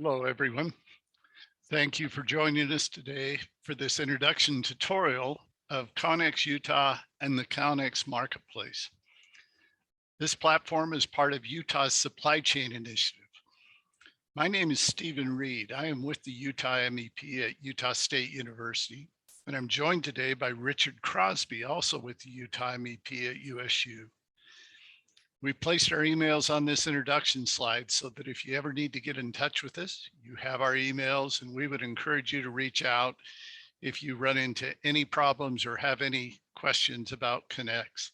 Hello, everyone. Thank you for joining us today for this introduction tutorial of Connex Utah and the Connex Marketplace. This platform is part of Utah's supply chain initiative. My name is Stephen Reed. I am with the Utah MEP at Utah State University, and I'm joined today by Richard Crosby, also with the Utah MEP at USU. We placed our emails on this introduction slide so that if you ever need to get in touch with us, you have our emails, and we would encourage you to reach out if you run into any problems or have any questions about Connex.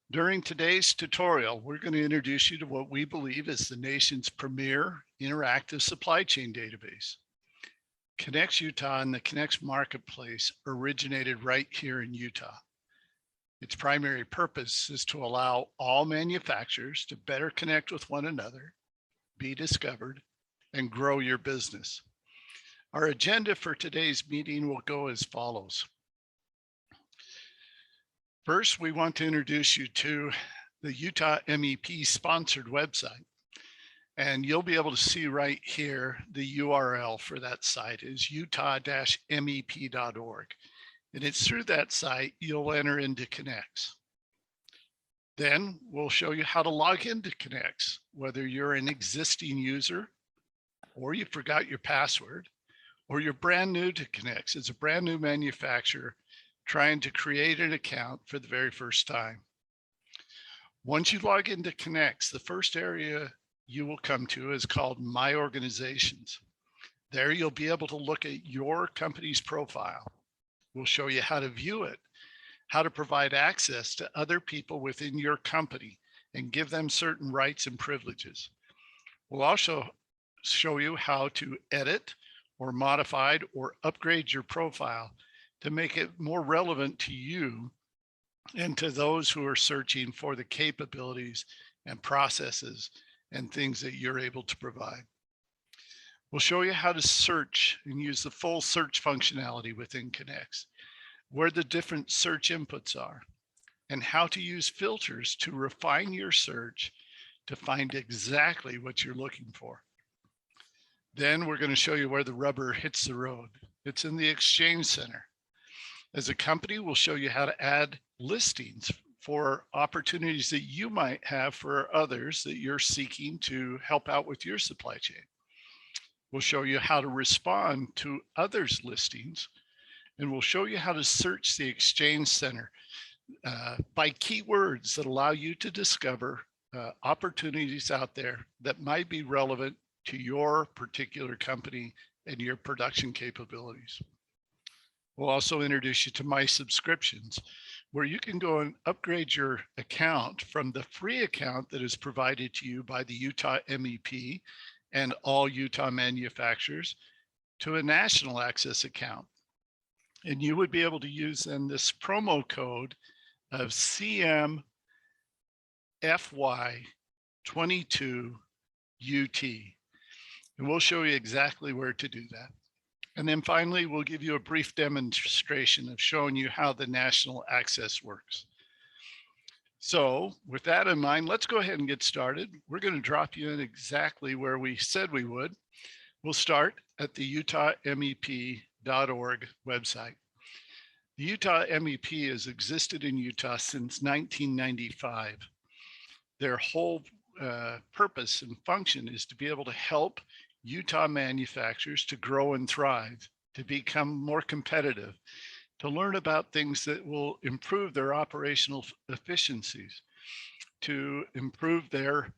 During today's tutorial, we're going to introduce you to what we believe is the nation's premier interactive supply chain database. Connex Utah and the Connex Marketplace originated right here in Utah. Its primary purpose is to allow all manufacturers to better connect with one another, be discovered, and grow your business. Our agenda for today's meeting will go as follows. First, we want to introduce you to the Utah MEP sponsored website. And you'll be able to see right here, the URL for that site is utah-mep.org. And it's through that site you'll enter into Connex. Then we'll show you how to log into Connex, whether you're an existing user or you forgot your password, or you're brand new to Connex as a brand new manufacturer trying to create an account for the very first time. Once you log into Connex, the first area you will come to is called My Organizations. There you'll be able to look at your company's profile. We'll show you how to view it, how to provide access to other people within your company and give them certain rights and privileges. We'll also show you how to edit or modify or upgrade your profile to make it more relevant to you and to those who are searching for the capabilities and processes and things that you're able to provide. We'll show you how to search and use the full search functionality within Connex, where the different search inputs are, and how to use filters to refine your search to find exactly what you're looking for. Then we're going to show you where the rubber hits the road. It's in the Exchange Center. As a company, we'll show you how to add listings for opportunities that you might have for others that you're seeking to help out with your supply chain. We'll show you how to respond to others' listings, and we'll show you how to search the Exchange Center by keywords that allow you to discover opportunities out there that might be relevant to your particular company and your production capabilities. We'll also introduce you to My Subscriptions, where you can go and upgrade your account from the free account that is provided to you by the Utah MEP and all Utah manufacturers to a national access account. And you would be able to use then this promo code of CMFY22UT. And we'll show you exactly where to do that. And then finally, we'll give you a brief demonstration of showing you how the national access works. So with that in mind, let's go ahead and get started. We're going to drop you in exactly where we said we would. We'll start at the utahmep.org website. The Utah MEP has existed in Utah since 1995. Their whole purpose and function is to be able to help Utah manufacturers to grow and thrive, to become more competitive, to learn about things that will improve their operational efficiencies, to improve their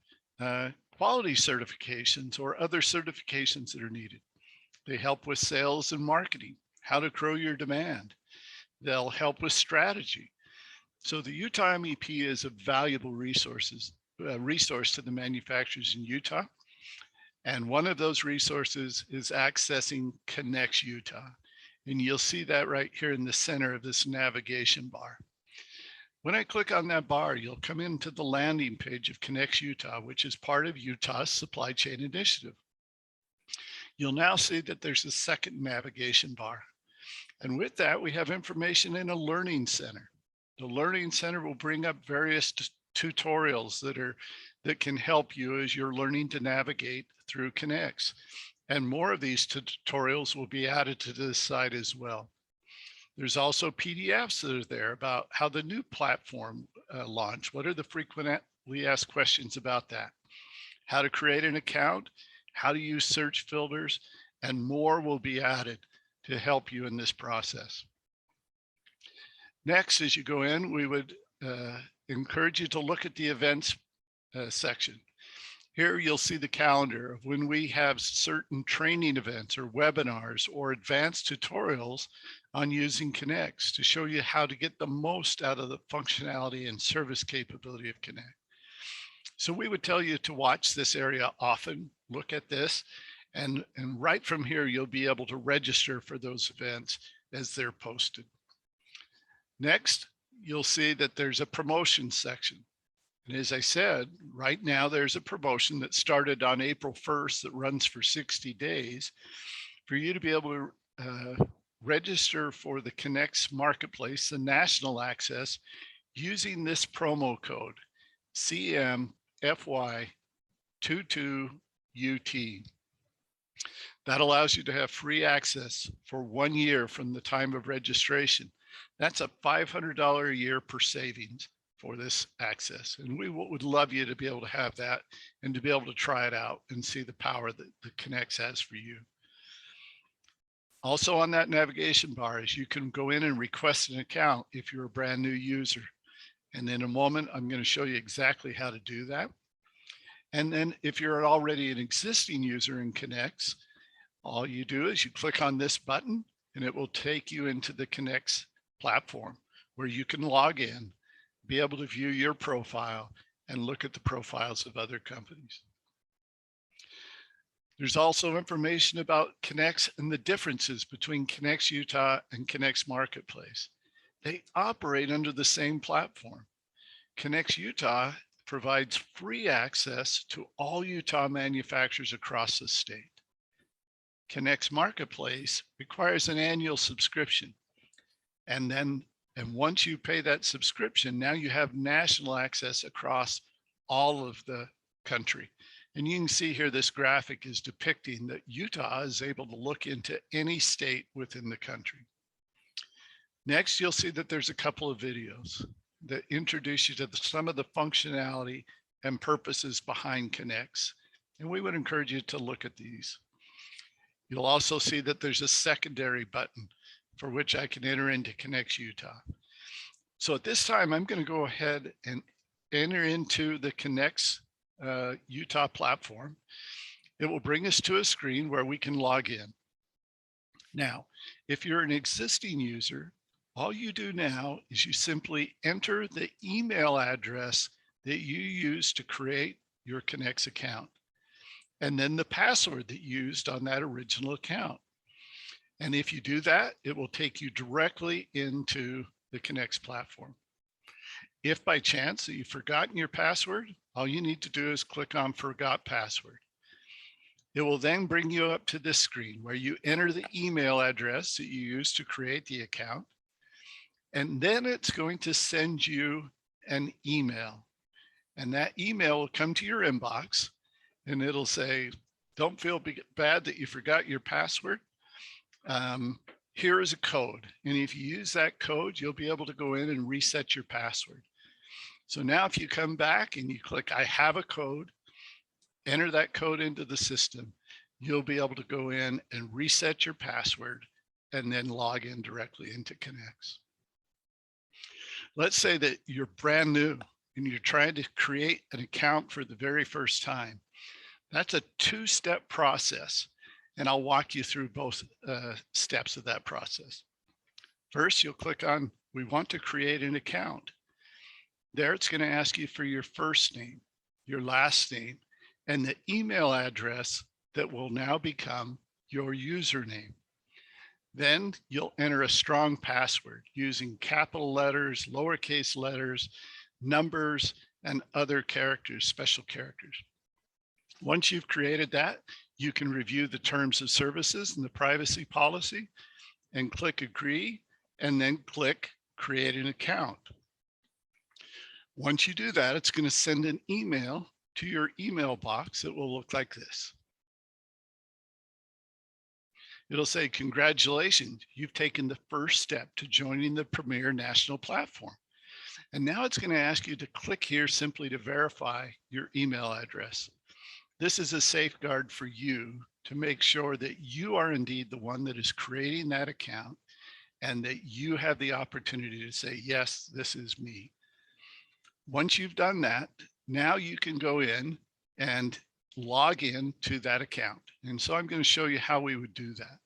quality certifications or other certifications that are needed. They help with sales and marketing, how to grow your demand. They'll help with strategy. So the Utah MEP is a valuable resource to the manufacturers in Utah. And one of those resources is accessing Connex Utah. And you'll see that right here in the center of this navigation bar. When I click on that bar, you'll come into the landing page of Connex Utah, which is part of Utah's supply chain initiative. You'll now see that there's a second navigation bar. And with that, we have information in a learning center. The learning center will bring up various tutorials that can help you as you're learning to navigate through Connex. And more of these tutorials will be added to this site as well. There's also PDFs that are there about how the new platform launched. What are the frequently asked questions about that? How to create an account, how to use search filters, and more will be added to help you in this process. Next, as you go in, we would encourage you to look at the events section. Here you'll see the calendar of when we have certain training events or webinars or advanced tutorials on using Connex to show you how to get the most out of the functionality and service capability of Connex. So we would tell you to watch this area often, look at this, and right from here, you'll be able to register for those events as they're posted. Next, you'll see that there's a promotion section. And as I said, right now there's a promotion that started on April 1st that runs for 60 days for you to be able to register for the Connex Marketplace, the national access, using this promo code, CMFY22UT. That allows you to have free access for 1 year from the time of registration. That's a $500 a year per savings for this access. And we would love you to be able to have that and to be able to try it out and see the power that the Connex has for you. Also on that navigation bar is you can go in and request an account if you're a brand new user. And in a moment, I'm going to show you exactly how to do that. And then if you're already an existing user in Connex, all you do is you click on this button and it will take you into the Connex platform where you can log in, be able to view your profile and look at the profiles of other companies. There's also information about Connex and the differences between Connex Utah and Connex Marketplace. They operate under the same platform. Connex Utah provides free access to all Utah manufacturers across the state. Connex Marketplace requires an annual subscription. And once you pay that subscription, now you have national access across all of the country. And you can see here, this graphic is depicting that Utah is able to look into any state within the country. Next, you'll see that there's a couple of videos that introduce you to some of the functionality and purposes behind Connex. And we would encourage you to look at these. You'll also see that there's a secondary button for which I can enter into Connex Utah. So at this time, I'm going to go ahead and enter into the Connex Utah platform. It will bring us to a screen where we can log in. Now, if you're an existing user, all you do now is you simply enter the email address that you used to create your Connex account, and then the password that you used on that original account. And if you do that, it will take you directly into the Connex platform. If by chance that you've forgotten your password, all you need to do is click on Forgot Password. It will then bring you up to this screen where you enter the email address that you used to create the account. And then it's going to send you an email. And that email will come to your inbox and it'll say, don't feel bad that you forgot your password. Here is a code. And if you use that code, you'll be able to go in and reset your password. So now if you come back and you click, I have a code, enter that code into the system, you'll be able to go in and reset your password and then log in directly into Connex. Let's say that you're brand new and you're trying to create an account for the very first time. That's a two-step process, and I'll walk you through both steps of that process. First, you'll click on, we want to create an account. There, it's going to ask you for your first name, your last name, and the email address that will now become your username. Then you'll enter a strong password using capital letters, lowercase letters, numbers, and other characters, special characters. Once you've created that, you can review the terms of services and the privacy policy and click agree, and then click create an account. Once you do that, it's going to send an email to your email box that will look like this. It'll say, congratulations, you've taken the first step to joining the premier national platform. And now it's going to ask you to click here simply to verify your email address. This is a safeguard for you to make sure that you are indeed the one that is creating that account and that you have the opportunity to say, yes, this is me. Once you've done that, now you can go in and log in to that account. And so I'm going to show you how we would do that.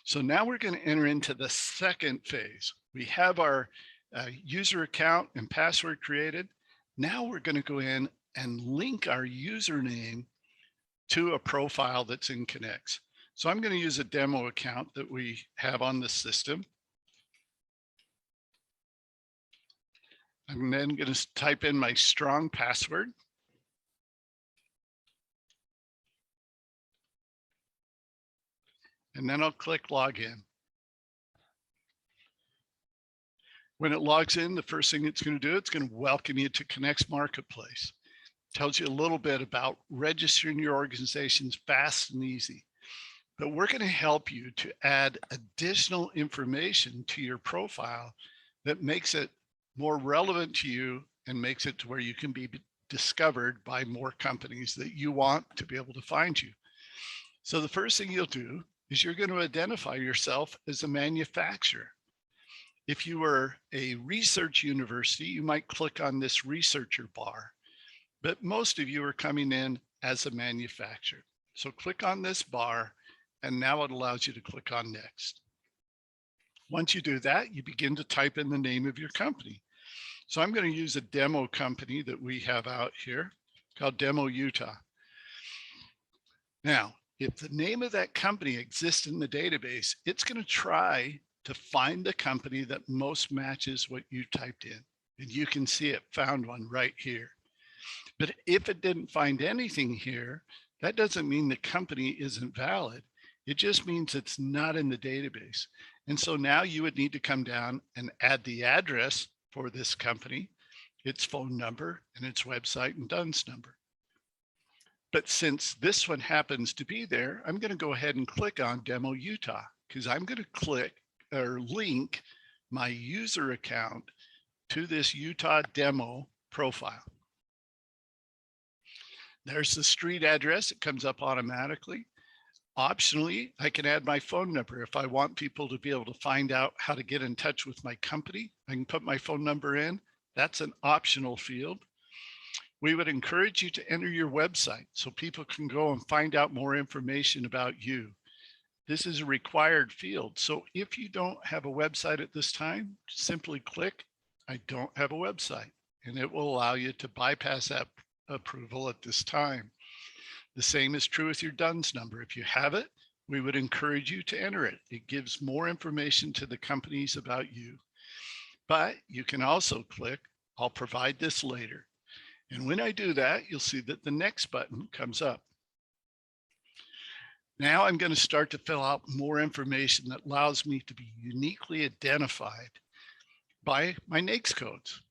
So now we're going to enter into the second phase. We have our user account and password created. Now we're going to go in and link our username to a profile that's in Connex. So I'm going to use a demo account that we have on the system. I'm then going to type in my strong password. And then I'll click login. When it logs in, the first thing it's going to do, it's going to welcome you to Connex Marketplace. Tells you a little bit about registering your organizations fast and easy. But we're going to help you to add additional information to your profile that makes it more relevant to you and makes it to where you can be discovered by more companies that you want to be able to find you. So the first thing you'll do is you're going to identify yourself as a manufacturer. If you were a research university, you might click on this researcher bar, but most of you are coming in as a manufacturer. So click on this bar, and now it allows you to click on next. Once you do that, you begin to type in the name of your company. So I'm going to use a demo company that we have out here called Demo Utah. Now, if the name of that company exists in the database, it's going to try to find the company that most matches what you typed in. And you can see it found one right here. But if it didn't find anything here, that doesn't mean the company isn't valid. It just means it's not in the database. And so now you would need to come down and add the address for this company, its phone number and its website and DUNS number. But since this one happens to be there, I'm going to go ahead and click on Demo Utah because I'm going to click or link my user account to this Utah demo profile. There's the street address. It comes up automatically. Optionally, I can add my phone number. If I want people to be able to find out how to get in touch with my company, I can put my phone number in. That's an optional field. We would encourage you to enter your website so people can go and find out more information about you. This is a required field. So if you don't have a website at this time, simply click, I don't have a website, and it will allow you to bypass that approval at this time. The same is true with your DUNS number. If you have it, we would encourage you to enter it. It gives more information to the companies about you. But you can also click, I'll provide this later. And when I do that, you'll see that the next button comes up. Now I'm going to start to fill out more information that allows me to be uniquely identified by my NAICS codes.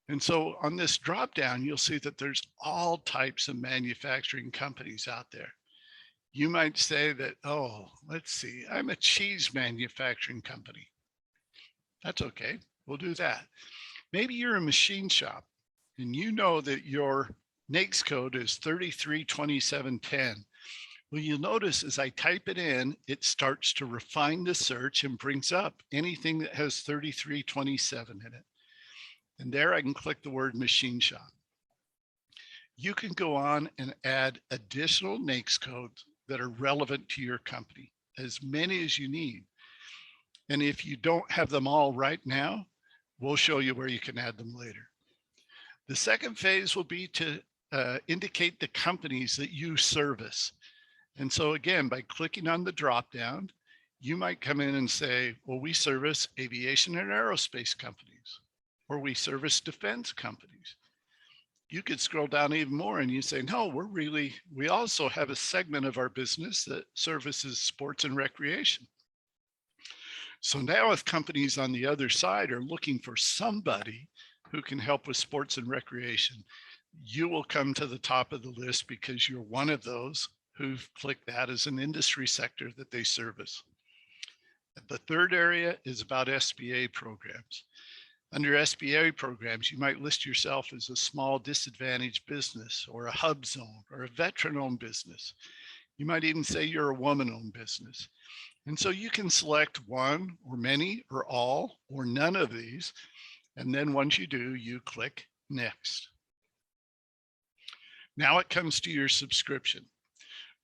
And so on this drop down, you'll see that there's all types of manufacturing companies out there. You might say that, oh, let's see, I'm a cheese manufacturing company. That's okay, we'll do that. Maybe you're a machine shop and you know that your NAICS code is 332710. Well, you'll notice as I type it in, it starts to refine the search and brings up anything that has 3327 in it. And there I can click the word machine shop. You can go on and add additional NAICS codes that are relevant to your company, as many as you need. And if you don't have them all right now, we'll show you where you can add them later. The second phase will be to indicate the companies that you service. And so again, by clicking on the drop down, you might come in and say, well, we service aviation and aerospace companies, or we service defense companies. You could scroll down even more and you say, no, we also have a segment of our business that services sports and recreation. So now if companies on the other side are looking for somebody who can help with sports and recreation. You will come to the top of the list because you're one of those who've clicked that as an industry sector that they service. The third area is about SBA programs. Under SBA programs, you might list yourself as a small disadvantaged business or a hub zone or a veteran-owned business. You might even say you're a woman-owned business. And so you can select one or many or all or none of these. And then once you do, you click Next. Now it comes to your subscription.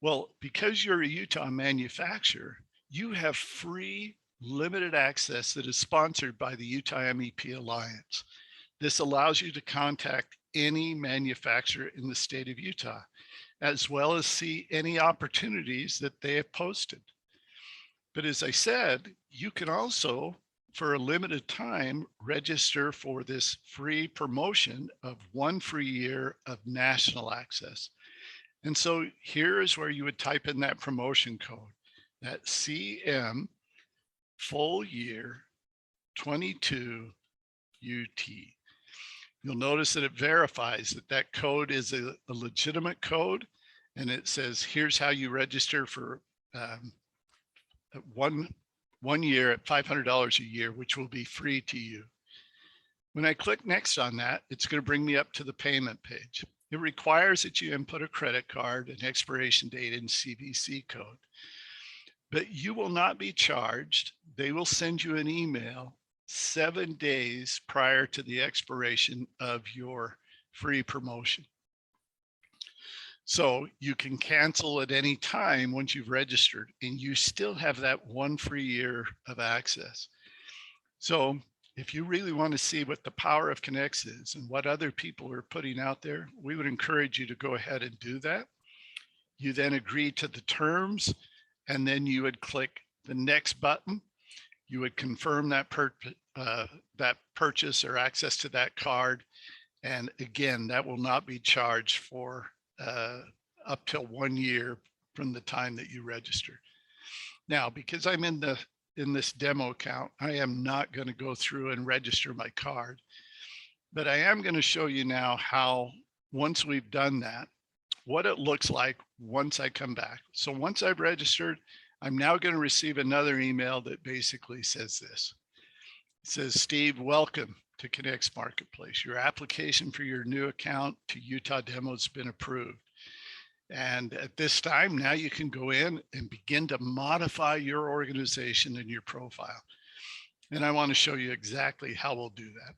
Well, because you're a Utah manufacturer, you have free limited access that is sponsored by the Utah MEP Alliance. This allows you to contact any manufacturer in the state of Utah, as well as see any opportunities that they have posted. But as I said, you can also, for a limited time, register for this free promotion of 1 free year of national access. And so here is where you would type in that promotion code, that CM full year 22 UT. You'll notice that it verifies that that code is a legitimate code, and it says, here's how you register for one year at $500 a year, which will be free to you. When I click next on that, it's going to bring me up to the payment page. It requires that you input a credit card, an expiration date, and CVC code. But you will not be charged. They will send you an email 7 days prior to the expiration of your free promotion. So you can cancel at any time once you've registered, and you still have that 1 free year of access. So if you really want to see what the power of Connex is and what other people are putting out there, we would encourage you to go ahead and do that. You then agree to the terms, and then you would click the next button. You would confirm that purchase or access to that card. And again, that will not be charged for up till 1 year from the time that you register. Now, because I'm in this demo account, I am not going to go through and register my card, but I am going to show you now how, once we've done that, what it looks like once I come back. So once I've registered, I'm now going to receive another email that basically says this. It says, Steve, welcome to Connex Marketplace. Your application for your new account to Utah Demo has been approved. And at this time, now you can go in and begin to modify your organization and your profile. And I want to show you exactly how we'll do that.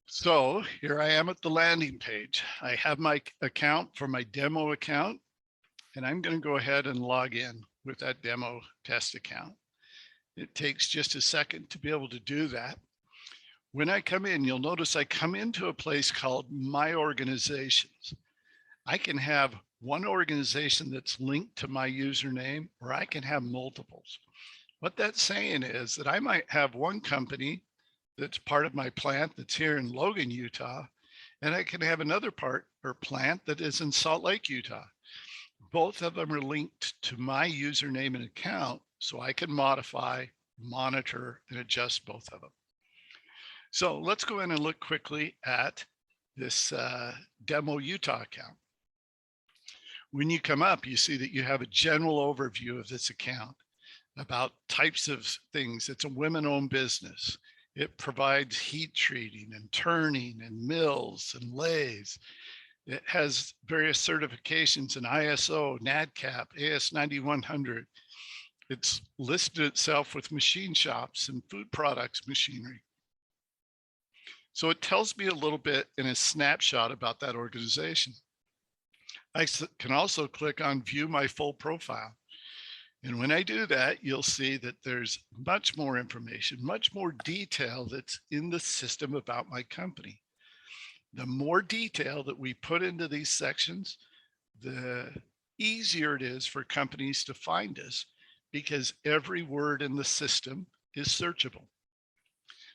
So here I am at the landing page. I have my account for my demo account, and I'm going to go ahead and log in with that demo test account. It takes just a second to be able to do that. When I come in, you'll notice I come into a place called My Organizations. I can have one organization that's linked to my username, or I can have multiples. What that's saying is that I might have one company that's part of my plant that's here in Logan, Utah, and I can have another part or plant that is in Salt Lake, Utah. Both of them are linked to my username and account, so I can modify, monitor, and adjust both of them. So let's go in and look quickly at this Demo Utah account. When you come up, you see that you have a general overview of this account about types of things. It's a women-owned business. It provides heat treating and turning and mills and lathes. It has various certifications in ISO, NADCAP, AS9100. It's listed itself with machine shops and food products machinery. So it tells me a little bit in a snapshot about that organization. I can also click on View My Full Profile. And when I do that, you'll see that there's much more information, much more detail that's in the system about my company. The more detail that we put into these sections, the easier it is for companies to find us, because every word in the system is searchable.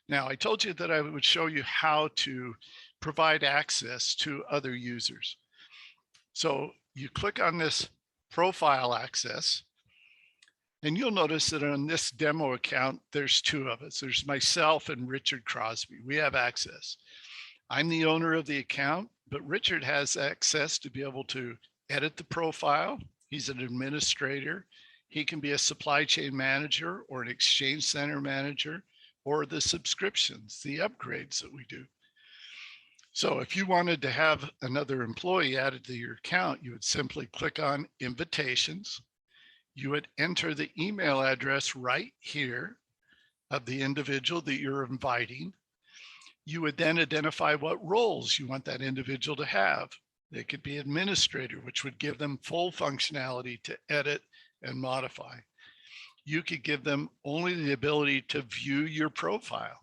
Now, I told you that I would show you how to provide access to other users. So you click on this profile access, And you'll notice that on this demo account, there's two of us. There's myself and Richard Crosby. We have access. I'm the owner of the account, but Richard has access to be able to edit the profile. He's an administrator. He can be a supply chain manager or an exchange center manager or the subscriptions, the upgrades that we do. So if you wanted to have another employee added to your account, you would simply click on invitations. You would enter the email address right here of the individual that you're inviting. You would then identify what roles you want that individual to have. They could be administrator, which would give them full functionality to edit and modify. You could give them only the ability to view your profile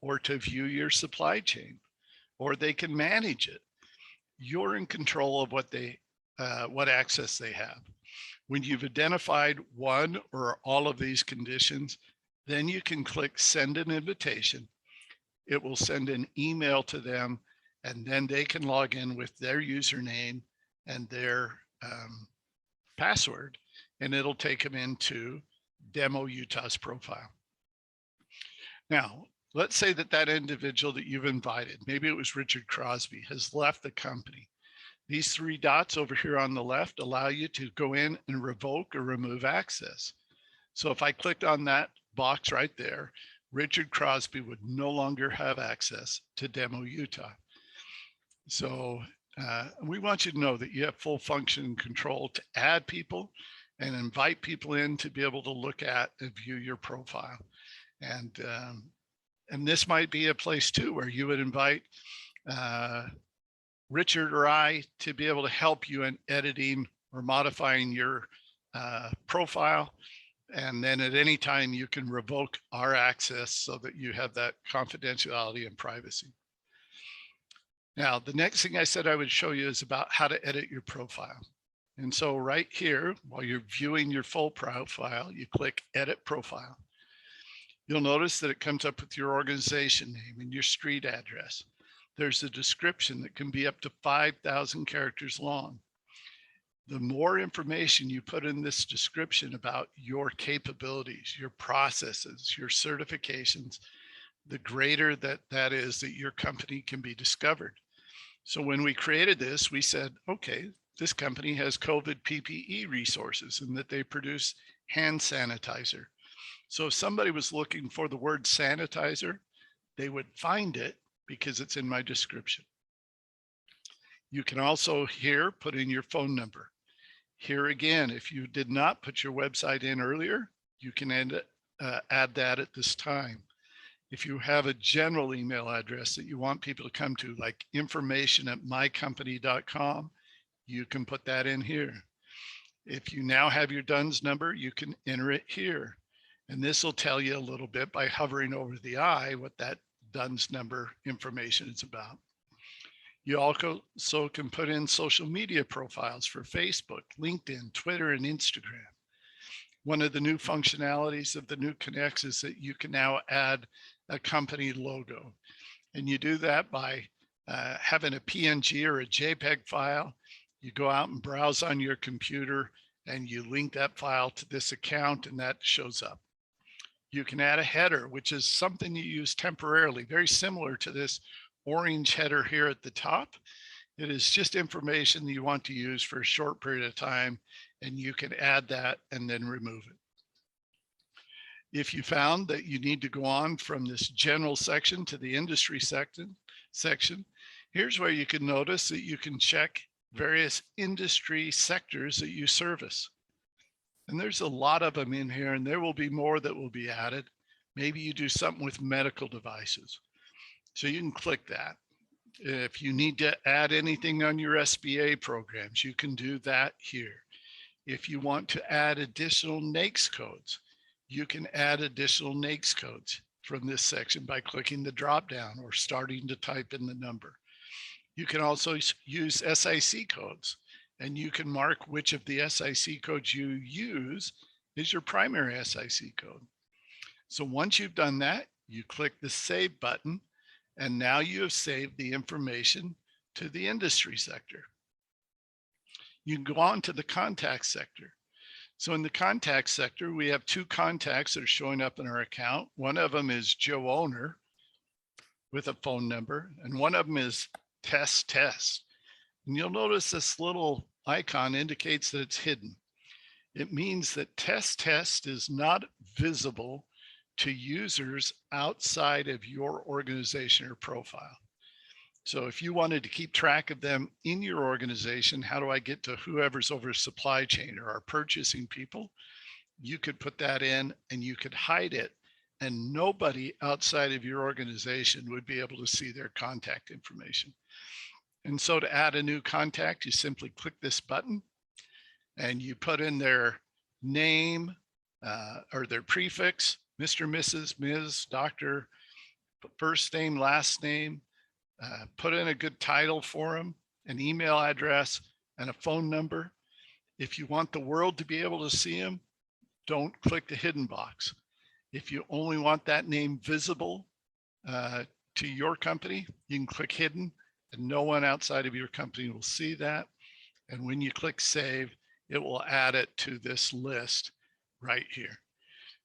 or to view your supply chain, or they can manage it. You're in control of what access they have. When you've identified one or all of these conditions, then you can click send an invitation. It will send an email to them, and then they can log in with their username and their password, and it'll take them into Demo Utah's profile. Now, let's say that that individual that you've invited, maybe it was Richard Crosby, has left the company. These three dots over here on the left allow you to go in and revoke or remove access. So if I clicked on that box right there, Richard Crosby would no longer have access to Demo Utah. So we want you to know that you have full function and control to add people and invite people in to be able to look at and view your profile. And this might be a place too where you would invite Richard or I to be able to help you in editing or modifying your profile. And then at any time you can revoke our access so that you have that confidentiality and privacy. Now, the next thing I said I would show you is about how to edit your profile. And so right here, while you're viewing your full profile, you click Edit Profile. You'll notice that it comes up with your organization name and your street address. There's a description that can be up to 5,000 characters long. The more information you put in this description about your capabilities, your processes, your certifications, the greater that is that your company can be discovered. So when we created this, we said, okay, this company has COVID PPE resources and that they produce hand sanitizer. So if somebody was looking for the word sanitizer, they would find it because it's in my description. You can also here put in your phone number. Here again, if you did not put your website in earlier, you can add that at this time. If you have a general email address that you want people to come to, like information@mycompany.com, you can put that in here. If you now have your DUNS number, you can enter it here. And this will tell you a little bit by hovering over the I what that DUNS number information is about. You also can put in social media profiles for Facebook, LinkedIn, Twitter, and Instagram. One of the new functionalities of the new Connex is that you can now add a company logo. And you do that by having a PNG or a JPEG file. You go out and browse on your computer and you link that file to this account and that shows up. You can add a header, which is something you use temporarily, very similar to this orange header here at the top. It is just information that you want to use for a short period of time, and you can add that and then remove it. If you found that you need to go on from this general section to the industry section, here's where you can notice that you can check various industry sectors that you service. And there's a lot of them in here, and there will be more that will be added. Maybe you do something with medical devices. So you can click that. If you need to add anything on your Sba programs, you can do that here. If you want to add additional NAICS codes, you can add additional NAICS codes from this section by clicking the drop down or starting to type in the number. You can also use SIC codes, and you can mark which of the SIC codes you use is your primary SIC code. So once you've done that, you click the Save button, and now you have saved the information to the industry sector. You can go on to the contact sector. So in the contact sector, we have two contacts that are showing up in our account. One of them is Joe Owner with a phone number, and one of them is test. And you'll notice this little icon indicates that it's hidden. It means that test is not visible to users outside of your organization or profile. So if you wanted to keep track of them in your organization, how do I get to whoever's over supply chain or our purchasing people? You could put that in and you could hide it, and nobody outside of your organization would be able to see their contact information. And so to add a new contact, you simply click this button and you put in their name or their prefix, Mr., Mrs., Ms., Dr., first name, last name, put in a good title for them, an email address, and a phone number. If you want the world to be able to see them, don't click the hidden box. If you only want that name visible to your company, you can click hidden, and no one outside of your company will see that. And when you click save, it will add it to this list right here.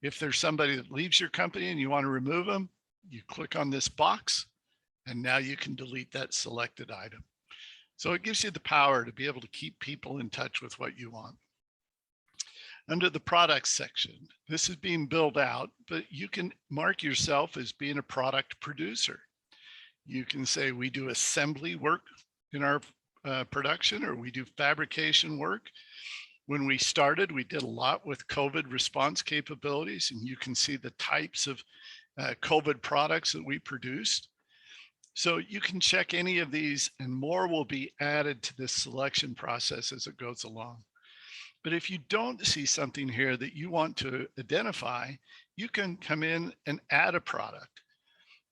If there's somebody that leaves your company and you want to remove them, you click on this box, and now you can delete that selected item. So it gives you the power to be able to keep people in touch with what you want. Under the products section, this is being built out, but you can mark yourself as being a product producer. You can say we do assembly work in our production, or we do fabrication work. When we started, we did a lot with COVID response capabilities, and you can see the types of COVID products that we produced. So you can check any of these, and more will be added to this selection process as it goes along. But if you don't see something here that you want to identify, you can come in and add a product.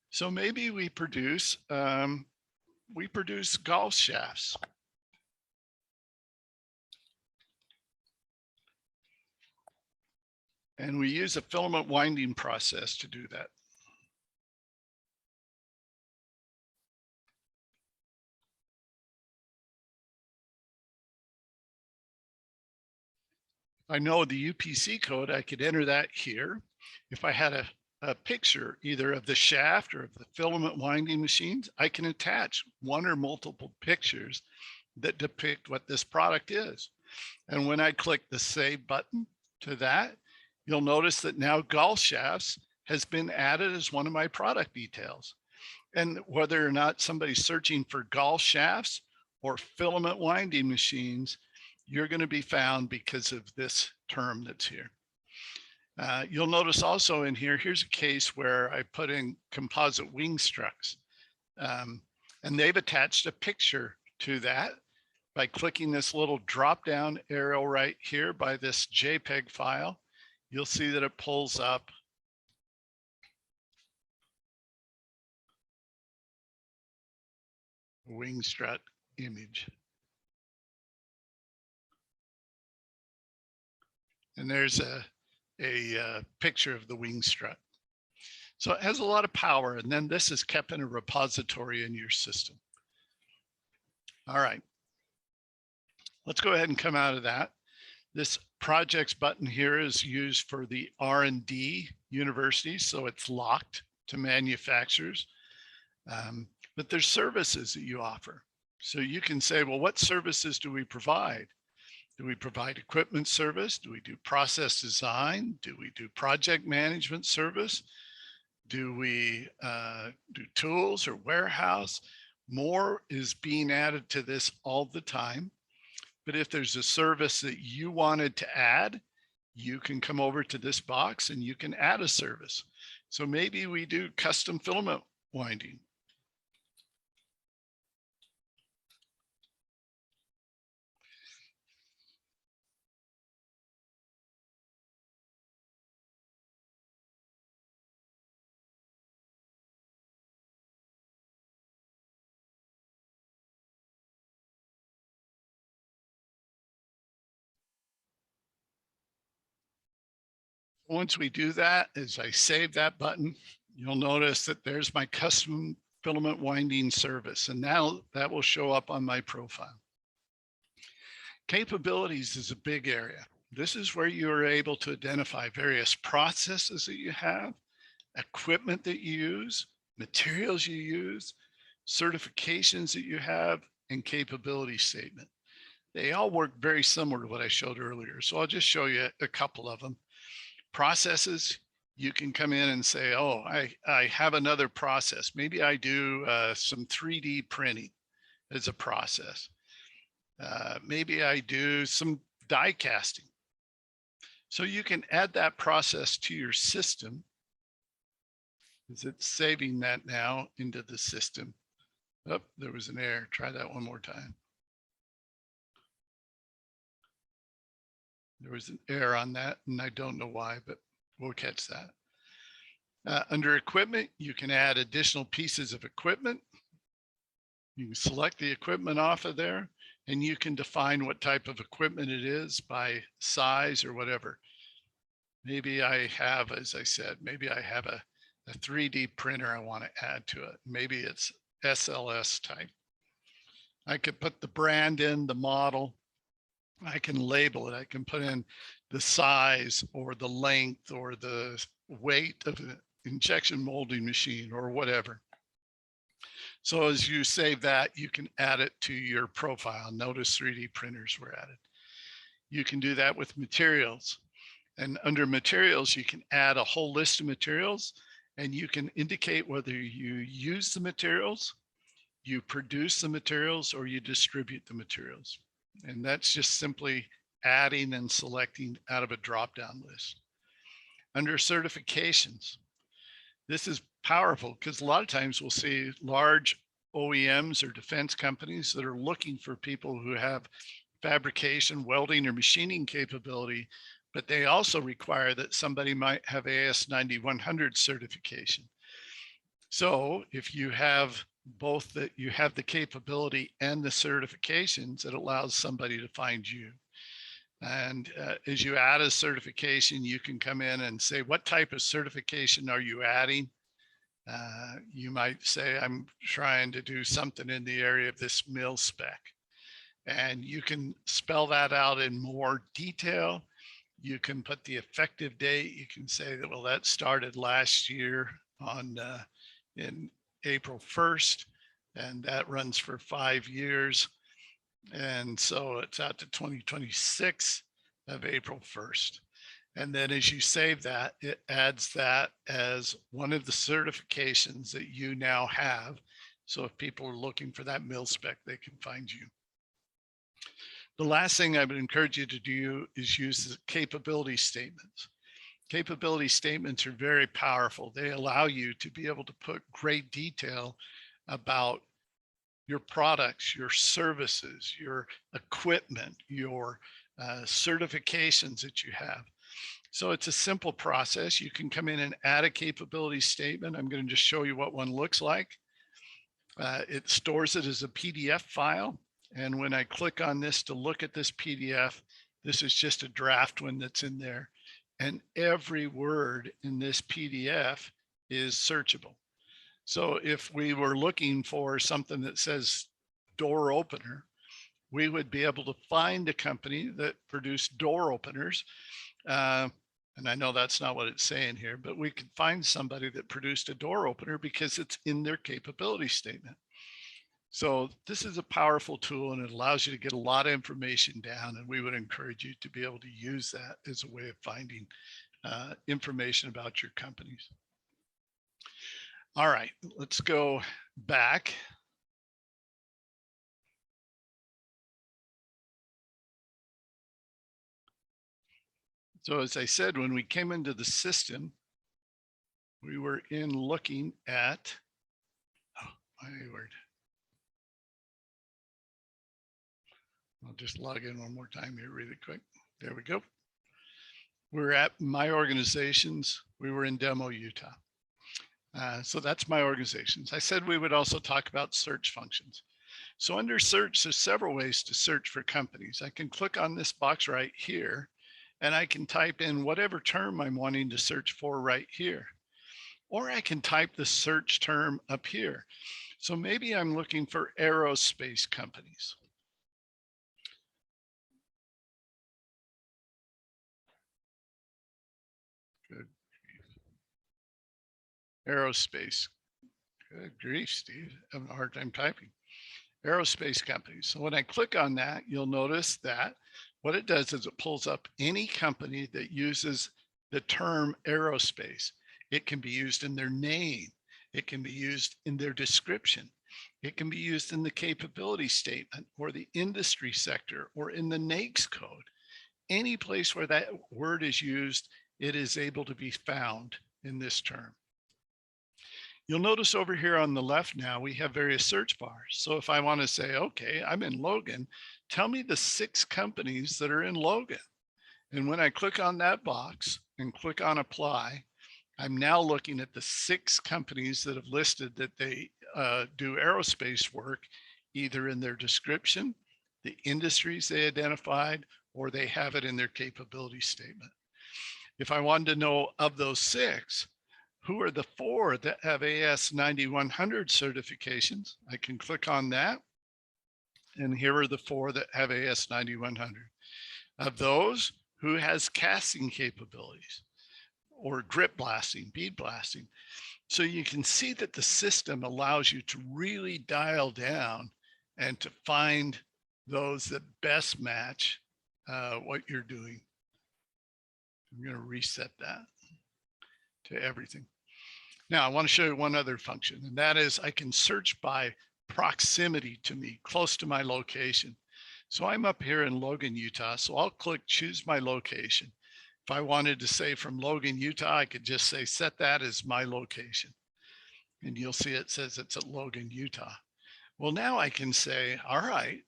So maybe we produce golf shafts. And we use a filament winding process to do that. I know the UPC code, I could enter that here. If I had a picture either of the shaft or of the filament winding machines, I can attach one or multiple pictures that depict what this product is. And when I click the save button to that, you'll notice that now golf shafts has been added as one of my product details. And whether or not somebody's searching for golf shafts or filament winding machines, you're going to be found because of this term that's here. You'll notice also in here, here's a case where I put in composite wing struts, and they've attached a picture to that by clicking this little drop down arrow right here by this JPEG file. You'll see that it pulls up a wing strut image. And there's a picture of the wing strut. So it has a lot of power, and then this is kept in a repository in your system. All right, let's go ahead and come out of that. This projects button here is used for the R&D universities, so it's locked to manufacturers. But there's services that you offer. So you can say, well, what services do we provide? Do we provide equipment service? Do we do process design? Do we do project management service? Do we do tools or warehouse? More is being added to this all the time. But if there's a service that you wanted to add, you can come over to this box and you can add a service. So maybe we do custom filament winding. Once we do that, as I save that button, you'll notice that there's my custom filament winding service, and now that will show up on my profile. Capabilities is a big area. This is where you are able to identify various processes that you have, equipment that you use, materials you use, certifications that you have, and capability statement. They all work very similar to what I showed earlier. So I'll just show you a couple of them. Processes, you can come in and say, oh, I have another process. Maybe I do some 3D printing as a process. Maybe I do some die casting. So you can add that process to your system. Is it saving that now into the system? Oh, there was an error. Try that one more time. There was an error on that, and I don't know why, but we'll catch that. Under equipment, you can add additional pieces of equipment. You can select the equipment off of there, and you can define what type of equipment it is by size or whatever. Maybe I have, as I said, maybe I have a 3D printer I want to add to it. Maybe it's SLS type. I could put the brand in, the model. I can label it. I can put in the size or the length or the weight of an injection molding machine or whatever. So as you save that, you can add it to your profile. Notice 3D printers were added. You can do that with materials. And under materials, you can add a whole list of materials, and you can indicate whether you use the materials, you produce the materials, or you distribute the materials. And that's just simply adding and selecting out of a drop-down list. Under certifications, this is powerful because a lot of times we'll see large OEMs or defense companies that are looking for people who have fabrication, welding, or machining capability, but they also require that somebody might have AS9100 certification. So if you have both that you have the capability and the certifications, it allows somebody to find you. And as you add a certification, you can come in and say, what type of certification are you adding? You might say, I'm trying to do something in the area of this mil spec. And you can spell that out in more detail. You can put the effective date. You can say that, well, that started last year on in April 1st, and that runs for 5 years. And so it's out to 2026 of April 1st. And then as you save that, it adds that as one of the certifications that you now have. So if people are looking for that mil spec, they can find you. The last thing I would encourage you to do is use the capability statements. Capability statements are very powerful. They allow you to be able to put great detail about your products, your services, your equipment, your certifications that you have. So it's a simple process. You can come in and add a capability statement. I'm going to just show you what one looks like. It stores it as a PDF file. And when I click on this to look at this PDF, this is just a draft one that's in there. And every word in this PDF is searchable. So if we were looking for something that says door opener, we would be able to find a company that produced door openers. And I know that's not what it's saying here, but we could find somebody that produced a door opener because it's in their capability statement. So this is a powerful tool, and it allows you to get a lot of information down, and we would encourage you to be able to use that as a way of finding information about your companies. All right, let's go back. So as I said, when we came into the system, we were in looking at, oh, my word. I'll just log in one more time here really quick. There we go. We're at my organizations. We were in Demo, Utah. So that's my organizations. I said we would also talk about search functions. So under search, there's several ways to search for companies. I can click on this box right here, and I can type in whatever term I'm wanting to search for right here. Or I can type the search term up here. So maybe I'm looking for aerospace companies. Aerospace. Good grief, Steve. Having a hard time typing. Aerospace companies. So when I click on that, you'll notice that what it does is it pulls up any company that uses the term aerospace. It can be used in their name. It can be used in their description. It can be used in the capability statement or the industry sector or in the NAICS code. Any place where that word is used, it is able to be found in this term. You'll notice over here on the left now, we have various search bars. So if I want to say, okay, I'm in Logan, tell me the 6 companies that are in Logan. And when I click on that box and click on apply, I'm now looking at the 6 companies that have listed that they do aerospace work, either in their description, the industries they identified, or they have it in their capability statement. If I wanted to know of those 6, who are the 4 that have AS 9100 certifications, I can click on that. And here are the 4 that have AS 9100. Of those, who has casting capabilities or grip blasting, bead blasting. So you can see that the system allows you to really dial down and to find those that best match what you're doing. I'm going to reset that to everything. Now I want to show you one other function, and that is I can search by proximity to me, close to my location. So I'm up here in Logan, Utah. So I'll click choose my location. If I wanted to say from Logan, Utah, I could just say set that as my location. And you'll see it says it's at Logan, Utah. Well, now I can say, all right,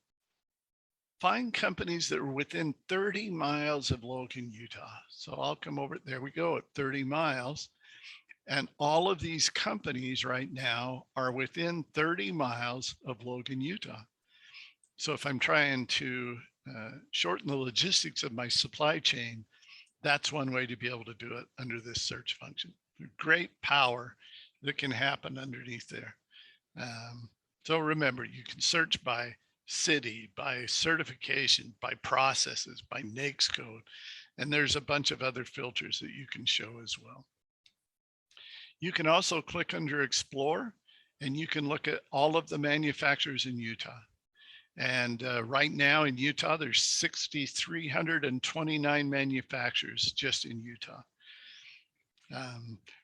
find companies that are within 30 miles of Logan, Utah. So I'll come over, there we go, at 30 miles. And all of these companies right now are within 30 miles of Logan, Utah. So if I'm trying to shorten the logistics of my supply chain, that's one way to be able to do it under this search function. Great power that can happen underneath there. So remember, you can search by city, by certification, by processes, by NAICS code, and there's a bunch of other filters that you can show as well. You can also click under Explore, and you can look at all of the manufacturers in Utah. And right now in Utah, there's 6,329 manufacturers just in Utah.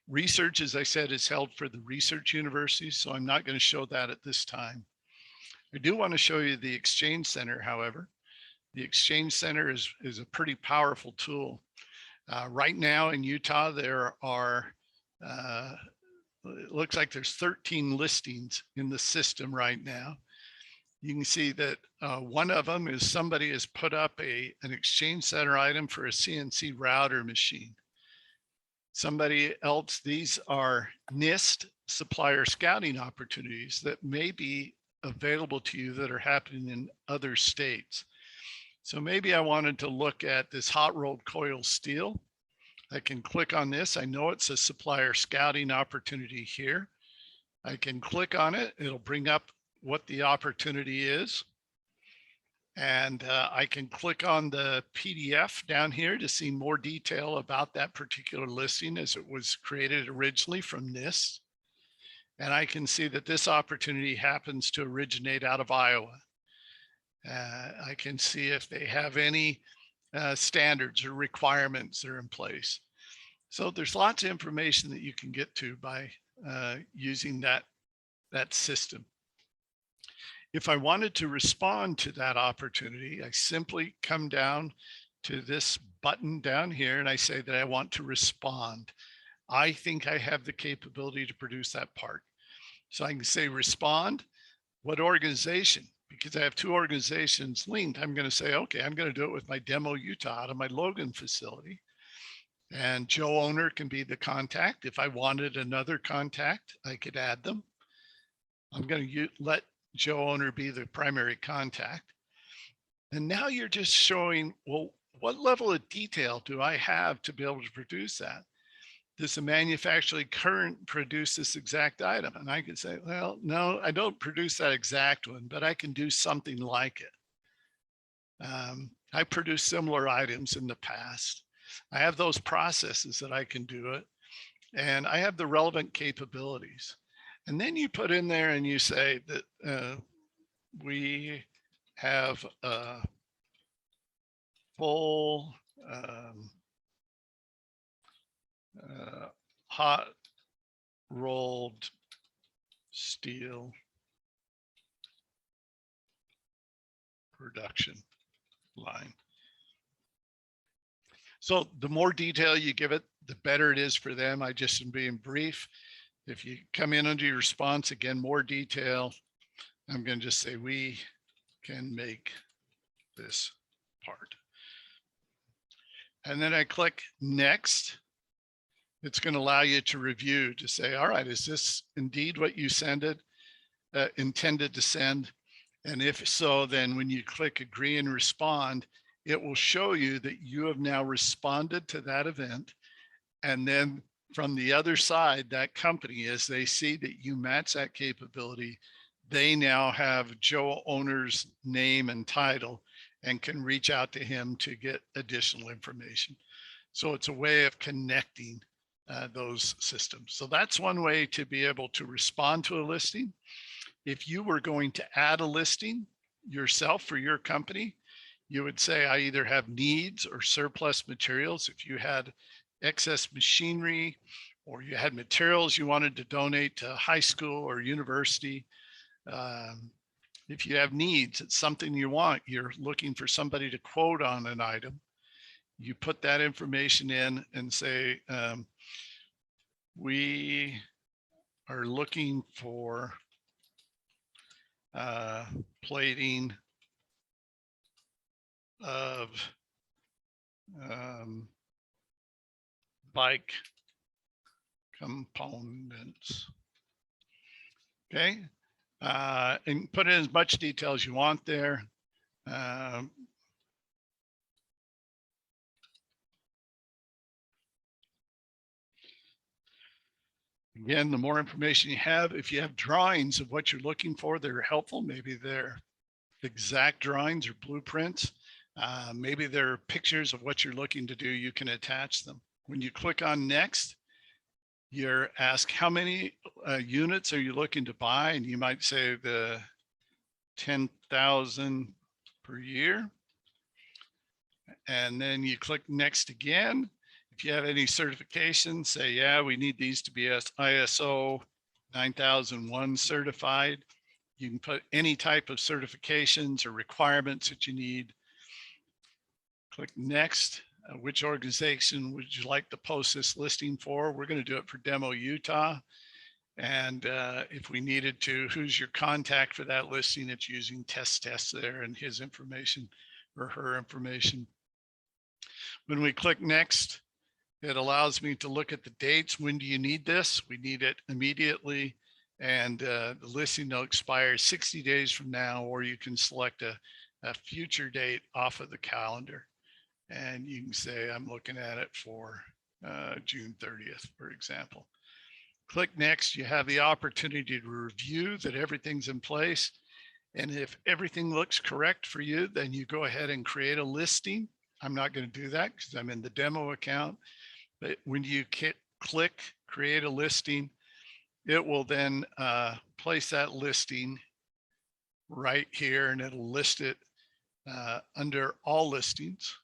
Research, as I said, is held for the research universities, so I'm not going to show that at this time. I do want to show you the Exchange Center, however. The Exchange Center is a pretty powerful tool. Right now in Utah, there are, it looks like there's 13 listings in the system right now. You can see that one of them is somebody has put up an Exchange Center item for a CNC router machine. Somebody else, these are NIST supplier scouting opportunities that may be available to you that are happening in other states. So maybe I wanted to look at this hot rolled coil steel. I can click on this. I know it's a supplier scouting opportunity here. I can click on it. It'll bring up what the opportunity is. And I can click on the PDF down here to see more detail about that particular listing as it was created originally from NIST. And I can see that this opportunity happens to originate out of Iowa. I can see if they have any standards or requirements that are in place. So there's lots of information that you can get to by using that system. If I wanted to respond to that opportunity, I simply come down to this button down here and I say that I want to respond. I think I have the capability to produce that part. So I can say respond, what organization? Because I have 2 organizations linked, I'm going to say, okay, I'm going to do it with my Demo Utah out of my Logan facility. And Joe Owner can be the contact. If I wanted another contact, I could add them. I'm going to let Joe Owner be the primary contact. And now you're just showing, well, what level of detail do I have to be able to produce that? Does the manufacturing current produce this exact item? And I can say, well, no, I don't produce that exact one, but I can do something like it. I produced similar items in the past. I have those processes that I can do it. and I have the relevant capabilities. And then you put in there and you say that we have a full hot rolled steel production line. So the more detail you give it, the better it is for them. I just am being brief. If you come in under your response, again, more detail, I'm going to just say we can make this part. And then I click next. It's going to allow you to review, to say, all right, is this indeed what you intended to send? And if so, then when you click agree and respond, it will show you that you have now responded to that event. And then from the other side, that company, as they see that you match that capability, they now have Joe owner's name and title and can reach out to him to get additional information. So it's a way of connecting those systems. So that's one way to be able to respond to a listing. If you were going to add a listing yourself for your company, you would say, I either have needs or surplus materials. If you had excess machinery or you had materials you wanted to donate to high school or university, if you have needs, it's something you want, you're looking for somebody to quote on an item, you put that information in and say, we are looking for plating of bike components. Okay, and put in as much detail as you want there. Again, the more information you have, if you have drawings of what you're looking for that are helpful, maybe they're exact drawings or blueprints, maybe they're pictures of what you're looking to do, you can attach them. When you click on next, you're asked how many units are you looking to buy, and you might say the 10,000 per year. And then you click next again. If you have any certifications, say, yeah, we need these to be ISO 9001 certified. You can put any type of certifications or requirements that you need. Click next. Which organization would you like to post this listing for? We're going to do it for Demo Utah. And if we needed to, who's your contact for that listing? It's using test there and his information or her information. When we click next, it allows me to look at the dates. When do you need this? We need it immediately. And the listing will expire 60 days from now, or you can select a future date off of the calendar. And you can say, I'm looking at it for June 30th, for example. Click next. You have the opportunity to review that everything's in place. And if everything looks correct for you, then you go ahead and create a listing. I'm not going to do that because I'm in the demo account. But when you click create a listing, it will then place that listing right here, and it'll list it under all listings.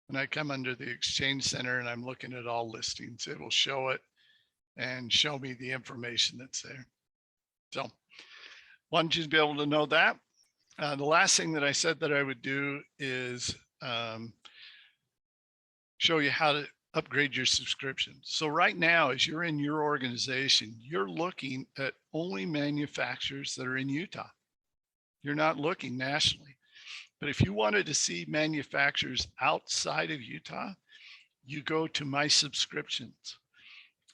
When I come under the Exchange Center and I'm looking at all listings, it will show it and show me the information that's there. So wanted you to be able to know that. The last thing that I said that I would do is show you how to upgrade your subscription. So right now, as you're in your organization, you're looking at only manufacturers that are in Utah. You're not looking nationally. But if you wanted to see manufacturers outside of Utah, you go to My Subscriptions.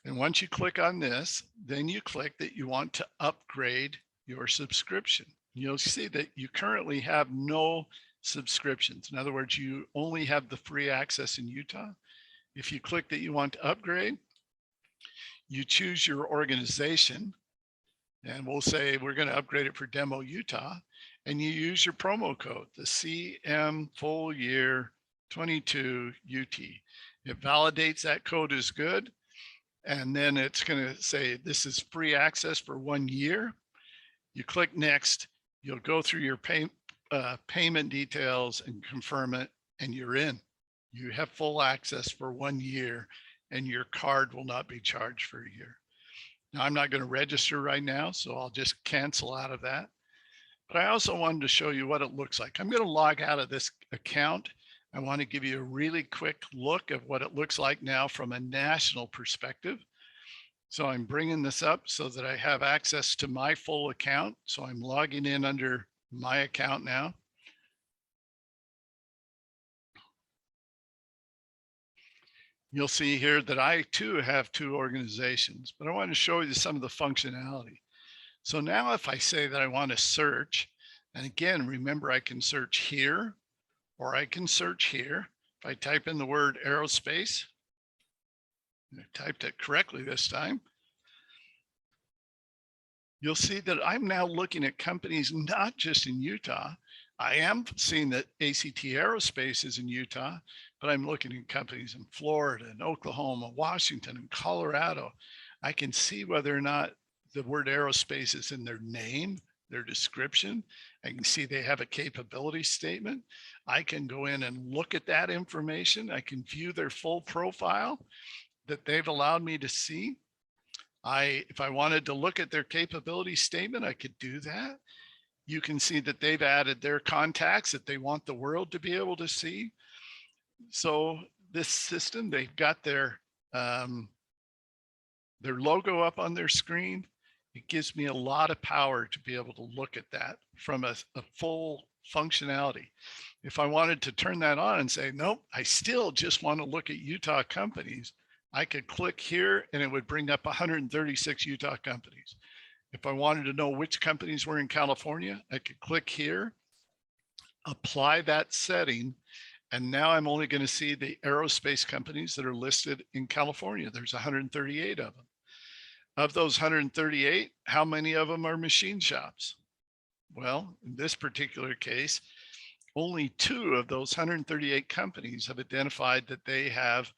And once you click on this, then you click that you want to upgrade your subscription. You'll see that you currently have no subscriptions. In other words, you only have the free access in Utah. If you click that you want to upgrade, you choose your organization, and we'll say we're going to upgrade it for Demo Utah, and you use your promo code, the CM Full Year 22 UT. It validates that code is good. And then it's going to say, this is free access for 1 year. You click next, you'll go through your payment details and confirm it, and you're in. You have full access for 1 year, and your card will not be charged for a year. Now, I'm not going to register right now, so I'll just cancel out of that. But I also wanted to show you what it looks like. I'm going to log out of this account. I want to give you a really quick look at what it looks like now from a national perspective. So I'm bringing this up so that I have access to my full account. So I'm logging in under my account now. You'll see here that I too have 2 organizations, but I want to show you some of the functionality. So now if I say that I want to search, and again, remember I can search here or I can search here. If I type in the word aerospace, I typed it correctly this time, you'll see that I'm now looking at companies not just in Utah. I am seeing that ACT Aerospace is in Utah, but I'm looking at companies in Florida and Oklahoma, Washington, and Colorado. I can see whether or not the word aerospace is in their name, their description. I can see they have a capability statement. I can go in and look at that information. I can view their full profile that they've allowed me to see. If I wanted to look at their capability statement, I could do that. You can see that they've added their contacts that they want the world to be able to see. So this system, they've got their logo up on their screen. It gives me a lot of power to be able to look at that from a full functionality. If I wanted to turn that on and say, nope, I still just want to look at Utah companies, I could click here and it would bring up 136 Utah companies. If I wanted to know which companies were in California, I could click here, apply that setting, and now I'm only going to see the aerospace companies that are listed in California. There's 138 of them. Of those 138, how many of them are machine shops? Well, in this particular case, only 2 of those 138 companies have identified that they have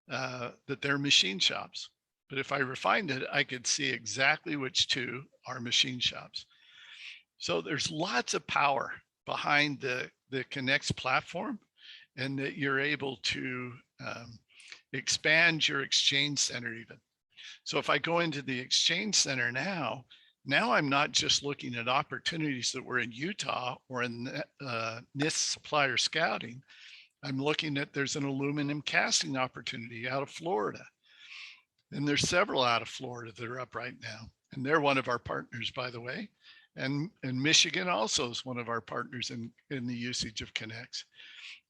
that they're machine shops. But if I refined it, I could see exactly which 2 are machine shops. So there's lots of power behind the Connex platform, and that you're able to expand your exchange center even. So if I go into the exchange center now I'm not just looking at opportunities that were in Utah or in NIST supplier scouting. I'm looking at, there's an aluminum casting opportunity out of Florida. And there's several out of Florida that are up right now. And they're one of our partners, by the way. And Michigan also is one of our partners in the usage of Connex.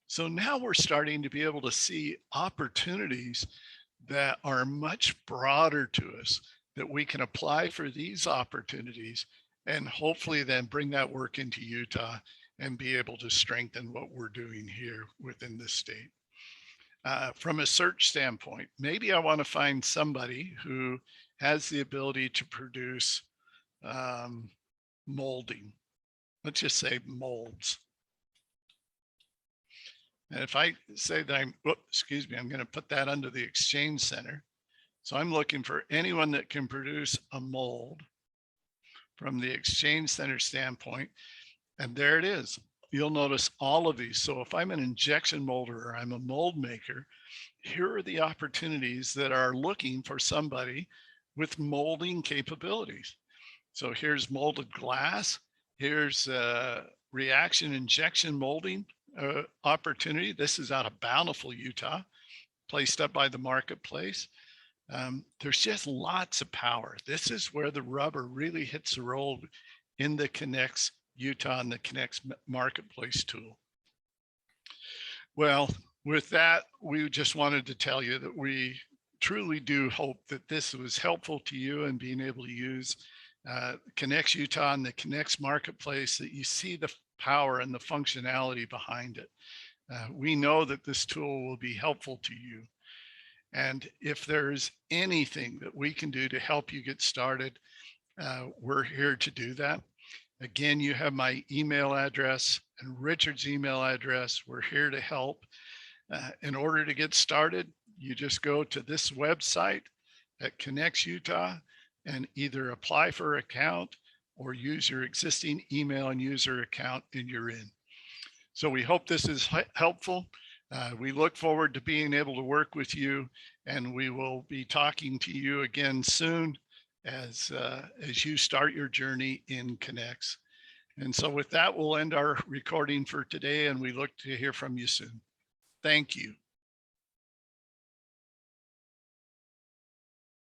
So now we're starting to be able to see opportunities that are much broader to us, that we can apply for these opportunities and hopefully then bring that work into Utah and be able to strengthen what we're doing here within the state. From a search standpoint, maybe I want to find somebody who has the ability to produce molding. Let's just say molds. And if I say that I'm going to put that under the exchange center. So I'm looking for anyone that can produce a mold from the exchange center standpoint. And there it is. You'll notice all of these. So if I'm an injection molder or I'm a mold maker, here are the opportunities that are looking for somebody with molding capabilities. So here's molded glass. Here's reaction injection molding opportunity. This is out of Bountiful, Utah, placed up by the marketplace. There's just lots of power. This is where the rubber really hits the road in the Connex Utah and the Connex marketplace tool. Well, with that, we just wanted to tell you that we truly do hope that this was helpful to you in being able to use Connex Utah and the Connex marketplace, that you see the power and the functionality behind it. We know that this tool will be helpful to you. And if there's anything that we can do to help you get started, we're here to do that. Again, you have my email address and Richard's email address. We're here to help. In order to get started, You just go to this website at Connex Utah and either apply for an account or use your existing email and user account and you're in. So we hope this is helpful. We look forward to being able to work with you, and we will be talking to you again soon as you start your journey in Connex. And so with that, we'll end our recording for today, and we look to hear from you soon. Thank you.